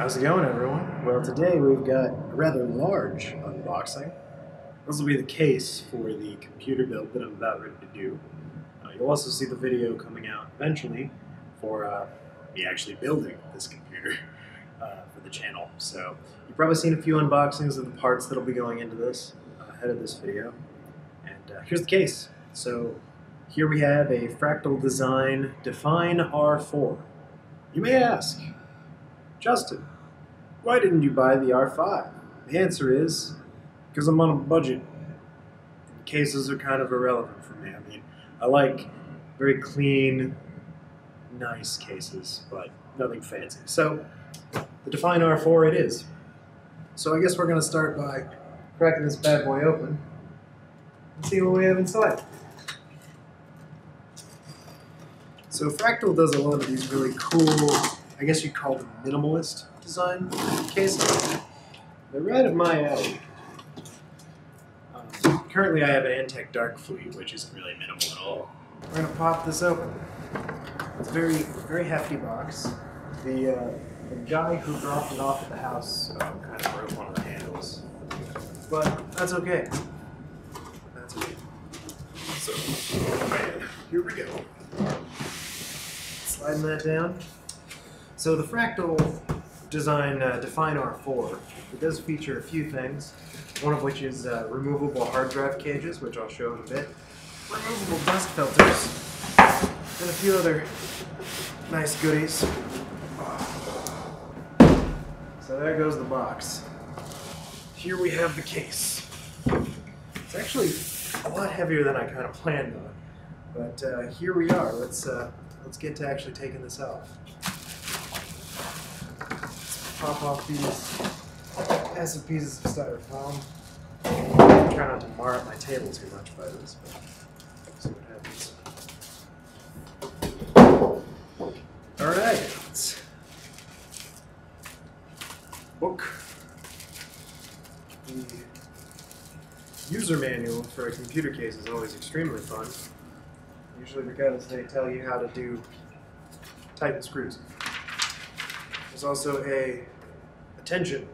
How's it going, everyone? Well, today we've got a rather large unboxing. This will be the case for the computer build that I'm about ready to do. You'll also see the video coming out eventually for me actually building this computer for the channel. So you've probably seen a few unboxings of the parts that will be going into this ahead of this video. And here's the case. So here we have a Fractal Design Define R4. You may ask, Justin, why didn't you buy the R5? The answer is, because I'm on a budget. And cases are kind of irrelevant for me. I mean, I like very clean, nice cases, but nothing fancy. So, the Define R4 it is. So I guess we're going to start by cracking this bad boy open and see what we have inside. So Fractal does a lot of these really cool, I guess you'd call them minimalist design cases. They're right up my alley. Currently I have an Antec Dark Fleet, which isn't really minimal at all. We're going to pop this open. It's a very, very hefty box. The guy who dropped it off at the house kind of broke one of the handles. But that's okay. That's okay. So, oh man, here we go. Sliding that down. So the Fractal Design Define R4, it does feature a few things, one of which is removable hard drive cages, which I'll show in a bit, removable dust filters, and a few other nice goodies. So there goes the box. Here we have the case. It's actually a lot heavier than I kind of planned on, but here we are. Let's get to actually taking this off. Pop off these massive pieces of styrofoam. Try not to mar up my table too much by this, but see what happens. Alright. Book. The user manual for a computer case is always extremely fun. Usually because they tell you how to tighten screws. There's also a attention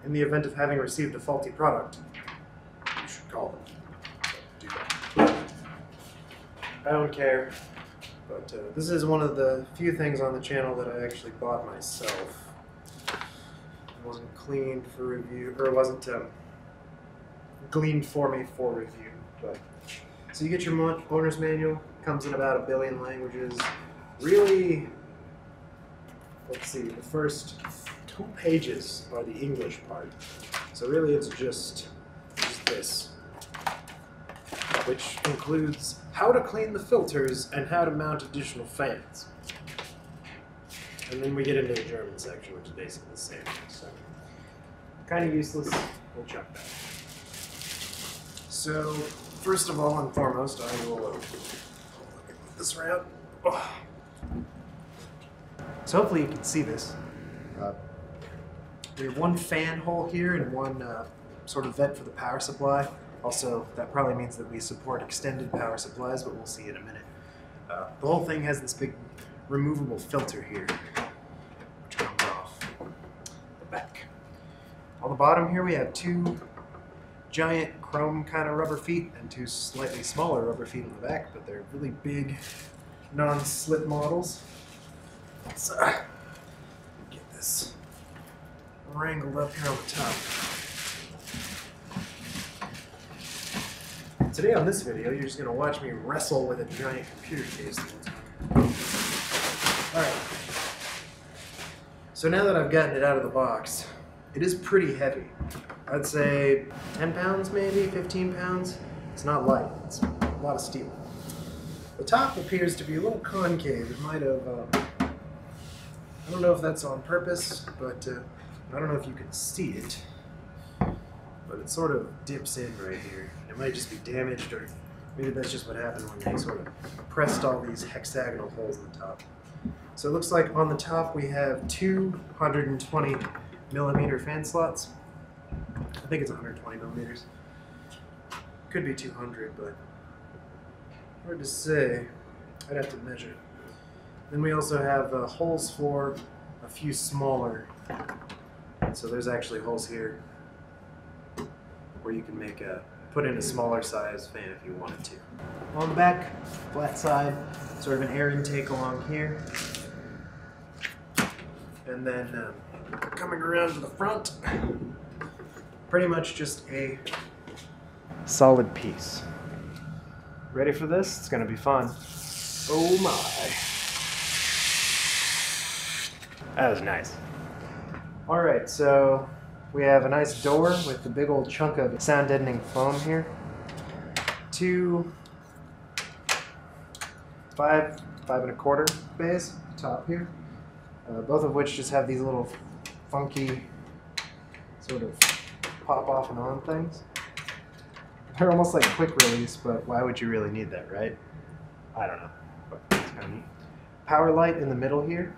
in the event of having received a faulty product. You should call them. Do that. I don't care, but this is one of the few things on the channel that I actually bought myself. It wasn't cleaned for review, or it wasn't gleaned for me for review. But so you get your owner's manual. Comes in about 1 billion languages. Really. Let's see, the first 2 pages are the English part. So really it's just this, which includes how to clean the filters and how to mount additional fans. And then we get into the German section, which is basically the same. So, kind of useless, we'll chuck that. So, first of all and foremost, I will move this around. Oh. So hopefully you can see this. We have one fan hole here and one sort of vent for the power supply. Also, that probably means that we support extended power supplies, but we'll see in a minute. The whole thing has this big removable filter here, which comes off the back. On the bottom here we have 2 giant chrome kind of rubber feet and 2 slightly smaller rubber feet on the back, but they're really big non-slip models. Let's get this wrangled up here on the top. Today on this video, you're just going to watch me wrestle with a giant computer case the whole time. Alright. So now that I've gotten it out of the box, it is pretty heavy. I'd say 10 pounds maybe, 15 pounds. It's not light, it's a lot of steel. The top appears to be a little concave. It might have... I don't know if that's on purpose, but I don't know if you can see it, but it sort of dips in right here. It might just be damaged, or maybe that's just what happened when they sort of pressed all these hexagonal holes in the top. So it looks like on the top we have 220 millimeter fan slots. I think it's 120 millimeters. Could be 200, but hard to say. I'd have to measure. Then we also have holes for a few smaller So there's actually holes here where you can put in a smaller size fan if you wanted to. On the back, flat side, sort of an air intake along here. And then coming around to the front, pretty much just a solid piece. Ready for this? It's gonna be fun. Oh my. That was nice. Alright, so we have a nice door with a big old chunk of sound deadening foam here. Two 5.25 bays top here. Both of which just have these little funky sort of pop off and on things. They're almost like quick release, but why would you really need that, right? I don't know, but it's kind of neat. Power light in the middle here,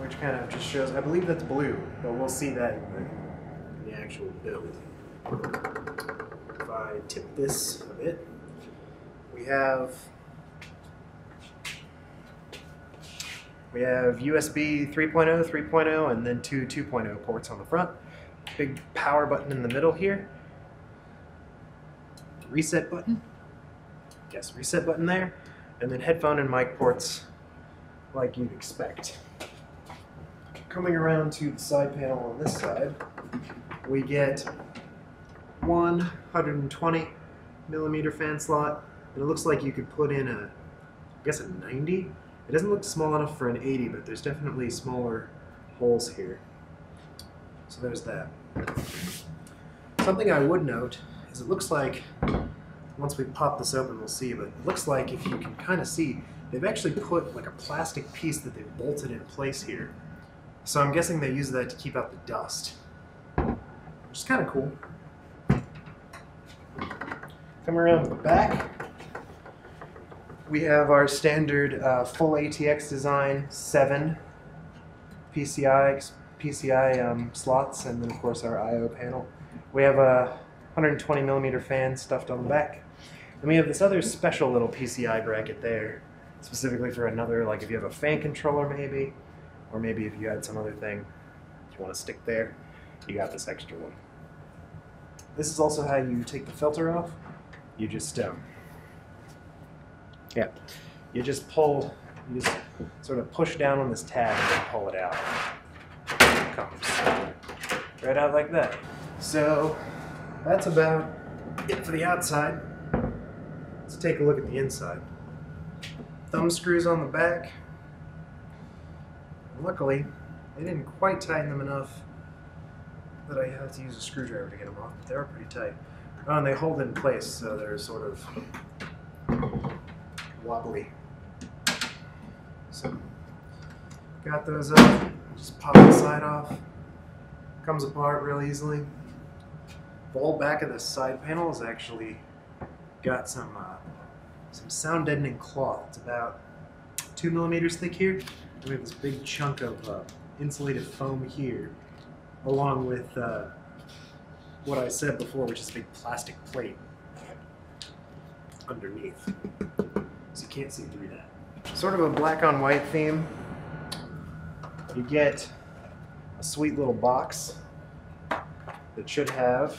which kind of just shows, I believe that's blue, but we'll see that in the actual build. If I tip this a bit, we have USB 3.0, 3.0, and then two 2.0 ports on the front. Big power button in the middle here. Reset button. Yes, reset button there. And then headphone and mic ports like you'd expect. Coming around to the side panel on this side, we get one 120 millimeter fan slot. And it looks like you could put in I guess a 90. It doesn't look small enough for an 80, but there's definitely smaller holes here. So there's that. Something I would note is it looks like, once we pop this open we'll see, but it looks like if you can kind of see, they've actually put like a plastic piece that they've bolted in place here. So I'm guessing they use that to keep out the dust, which is kind of cool. Come around to the back. We have our standard full ATX design 7 PCI slots, and then of course our I/O panel. We have a 120 millimeter fan stuffed on the back. And we have this other special little PCI bracket there, specifically for another, like if you have a fan controller maybe, or maybe if you had some other thing you want to stick there, you got this extra one. This is also how you take the filter off. You just you just sort of push down on this tab and then pull it out. It comes right out like that. So that's about it for the outside. Let's take a look at the inside. Thumb screws on the back. Luckily, they didn't quite tighten them enough that I had to use a screwdriver to get them off, but they are pretty tight. Oh, and they hold in place, so they're sort of wobbly. So, got those up, just pop the side off. Comes apart real easily. The whole back of the side panel has actually got some sound deadening cloth. It's about 2 millimeters thick here. We have this big chunk of insulated foam here, along with what I said before, which is a big plastic plate underneath. So you can't see through that. Sort of a black on white theme. You get a sweet little box that should have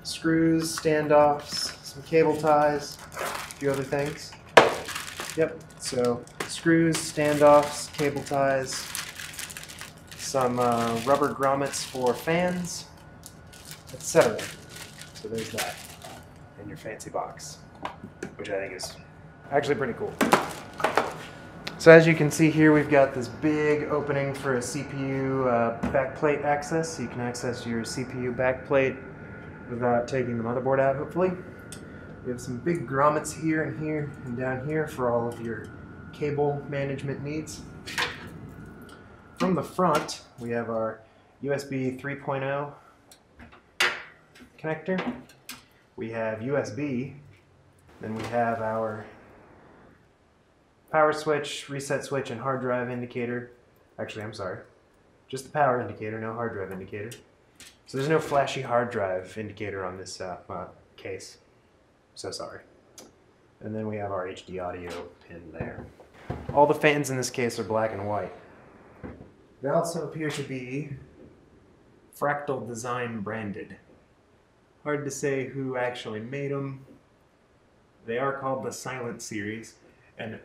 screws, standoffs, some cable ties, a few other things. Yep, so screws, standoffs, cable ties, some rubber grommets for fans, etc. So there's that in your fancy box, which I think is actually pretty cool. So as you can see here, we've got this big opening for a CPU backplate access. So you can access your CPU backplate without taking the motherboard out, hopefully. We have some big grommets here and down here for all of your cable management needs. From the front, we have our USB 3.0 connector. We have USB. Then we have our power switch, reset switch, and hard drive indicator. Actually, I'm sorry. Just the power indicator, no hard drive indicator. So there's no flashy hard drive indicator on this case. So sorry. And then we have our HD audio pin there. All the fans in this case are black and white. They also appear to be Fractal Design branded. Hard to say who actually made them. They are called the Silent Series, and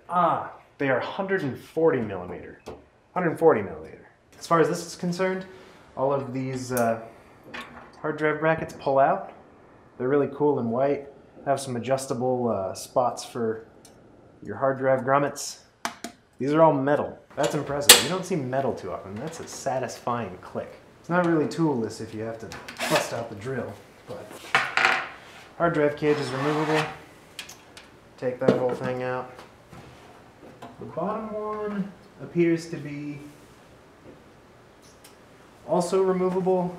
they are 140 millimeter. 140 millimeter. As far as this is concerned, all of these hard drive brackets pull out. They're really cool and white. Have some adjustable spots for your hard drive grommets. These are all metal. That's impressive. You don't see metal too often. That's a satisfying click. It's not really toolless if you have to bust out the drill, but hard drive cage is removable. Take that whole thing out. The bottom one appears to be also removable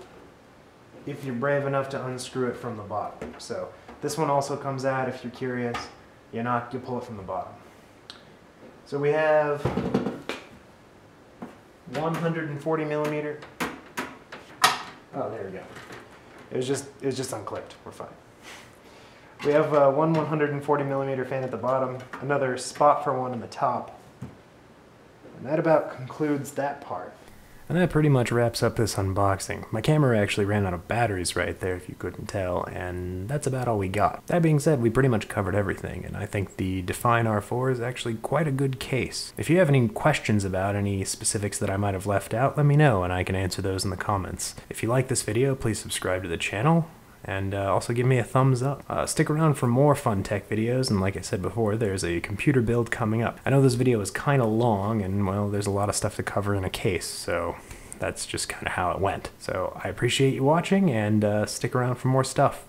if you're brave enough to unscrew it from the bottom. So this one also comes out if you're curious. You pull it from the bottom. So we have 140 millimeter. Oh, there we go. It was just unclipped. We're fine. We have one 140 millimeter fan at the bottom, another spot for one in the top. And that about concludes that part. And that pretty much wraps up this unboxing. My camera actually ran out of batteries right there, if you couldn't tell, and that's about all we got. That being said, we pretty much covered everything, and I think the Define R4 is actually quite a good case. If you have any questions about any specifics that I might have left out, let me know, and I can answer those in the comments. If you like this video, please subscribe to the channel, and also give me a thumbs up. Stick around for more fun tech videos, and like I said before, there's a computer build coming up. I know this video is kind of long, and well, there's a lot of stuff to cover in a case, so that's just kind of how it went. So I appreciate you watching, and stick around for more stuff.